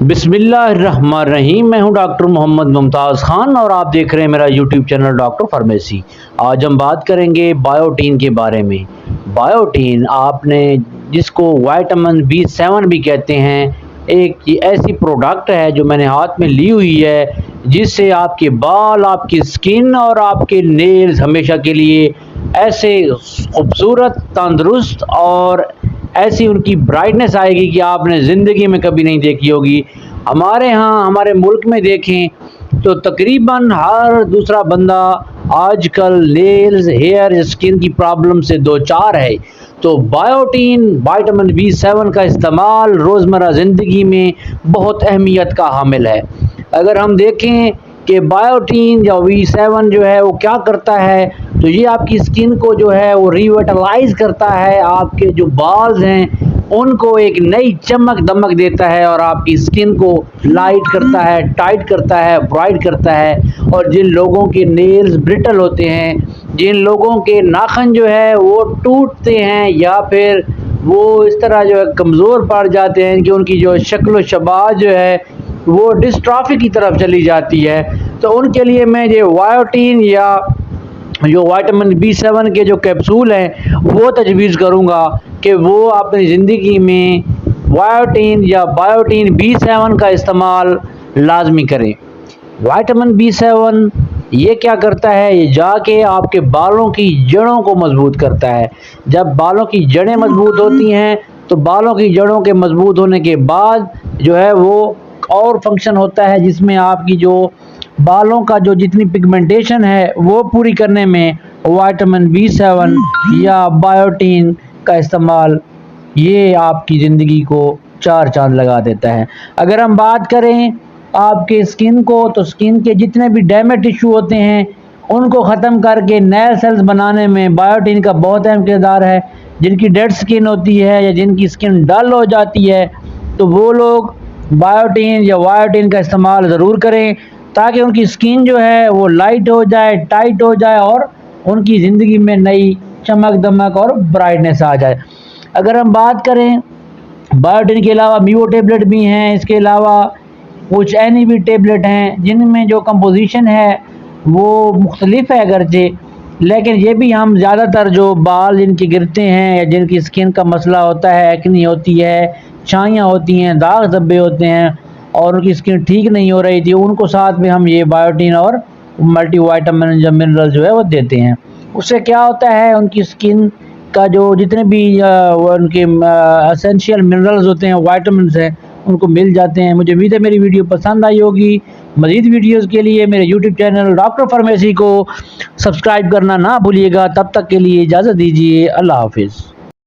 بسم اللہ الرحمن الرحیم۔ میں ہوں ڈاکٹر محمد ممتاز خان اور آپ دیکھ رہے ہیں میرا یوٹیوب چینل ڈاکٹر فارمیسی۔ آج ہم بات کریں گے بایوٹین کے بارے میں۔ بایوٹین آپ نے جس کو وائٹامن B7 بھی کہتے ہیں، ایک ایسی پروڈکٹ ہے جو میں نے ہاتھ میں لی ہوئی ہے، جس سے آپ کے بال، آپ کی سکن اور آپ کے نیلز ہمیشہ کے لیے ایسے خوبصورت، تندرست اور ایسی ان کی برائٹنس آئے گی کہ آپ نے زندگی میں کبھی نہیں دیکھی ہوگی۔ ہمارے ہاں، ہمارے ملک میں دیکھیں تو تقریباً ہر دوسرا بندہ آج کل نیلز، ہیئر، اسکن کی پرابلم سے دوچار ہے۔ تو بایوٹین، وائٹامن B7 کا استعمال روزمرہ زندگی میں بہت اہمیت کا حامل ہے۔ اگر ہم دیکھیں کہ بایوٹین یا B7 جو ہے وہ کیا کرتا ہے، تو یہ آپ کی اسکن کو جو ہے وہ ریویٹلائز کرتا ہے، آپ کے جو بالز ہیں ان کو ایک نئی چمک دمک دیتا ہے اور آپ کی اسکن کو لائٹ کرتا ہے، ٹائٹ کرتا ہے، برائٹ کرتا ہے۔ اور جن لوگوں کے نیلز برٹل ہوتے ہیں، جن لوگوں کے ناخن جو ہے وہ ٹوٹتے ہیں یا پھر وہ اس طرح جو ہے کمزور پڑ جاتے ہیں کہ ان کی جو شکل و شباہ جو ہے وہ ڈسٹرافی کی طرف چلی جاتی ہے، تو ان کے لیے میں یہ بایوٹین یا جو وائٹامن B7 کے جو کیپسول ہیں وہ تجویز کروں گا کہ وہ اپنی زندگی میں بایوٹین یا بایوٹین B7 کا استعمال لازمی کریں۔ وائٹامن B7 یہ کیا کرتا ہے، یہ جا کے آپ کے بالوں کی جڑوں کو مضبوط کرتا ہے۔ جب بالوں کی جڑیں مضبوط ہوتی ہیں تو بالوں کی جڑوں کے مضبوط ہونے کے بعد جو ہے وہ اور فنکشن ہوتا ہے، جس میں آپ کی جو بالوں کا جو جتنی پگمنٹیشن ہے وہ پوری کرنے میں وائٹامن B7 یا بایوٹین کا استعمال یہ آپ کی زندگی کو چار چاند لگا دیتا ہے۔ اگر ہم بات کریں آپ کے سکن کو، تو سکن کے جتنے بھی ڈیمیج ٹیشو ہوتے ہیں ان کو ختم کر کے نئے سیلز بنانے میں بایوٹین کا بہت اہم کردار ہے۔ جن کی ڈیڈ سکن ہوتی ہے یا جن کی سکن ڈل ہو جاتی ہے، تو وہ لوگ بایوٹین یا بایوٹین کا استعمال ضرور کریں، تاکہ ان کی سکن جو ہے وہ لائٹ ہو جائے، ٹائٹ ہو جائے اور ان کی زندگی میں نئی چمک دمک اور برائٹنس آ جائے۔ اگر ہم بات کریں بایوٹین کے علاوہ میو ٹیبلٹ بھی ہیں، اس کے علاوہ کچھ اینی بھی ٹیبلٹ ہیں جن میں جو کمپوزیشن ہے وہ مختلف ہے اگرچہ، لیکن یہ بھی ہم زیادہ تر جو بال جن کے گرتے ہیں یا جن کی سکن کا مسئلہ ہوتا ہے، ایکنی ہوتی ہے، چھائیاں ہوتی ہیں، داغ دھبے ہوتے ہیں اور ان کی سکن ٹھیک نہیں ہو رہی تھی، ان کو ساتھ میں ہم یہ بایوٹین اور ملٹی وائٹامن یا منرل جو ہے وہ دیتے ہیں۔ اس سے کیا ہوتا ہے، ان کی سکن کا جو جتنے بھی ان کے اسینشیل منرلز ہوتے ہیں، وائٹامنز ہیں، ان کو مل جاتے ہیں۔ مجھے امید ہے میری ویڈیو پسند آئی ہوگی۔ مزید ویڈیوز کے لیے میرے یوٹیوب چینل ڈاکٹر فارمیسی کو سبسکرائب کرنا نہ بھولیے گا۔ تب تک کے لیے اجازت دیجیے، اللہ حافظ۔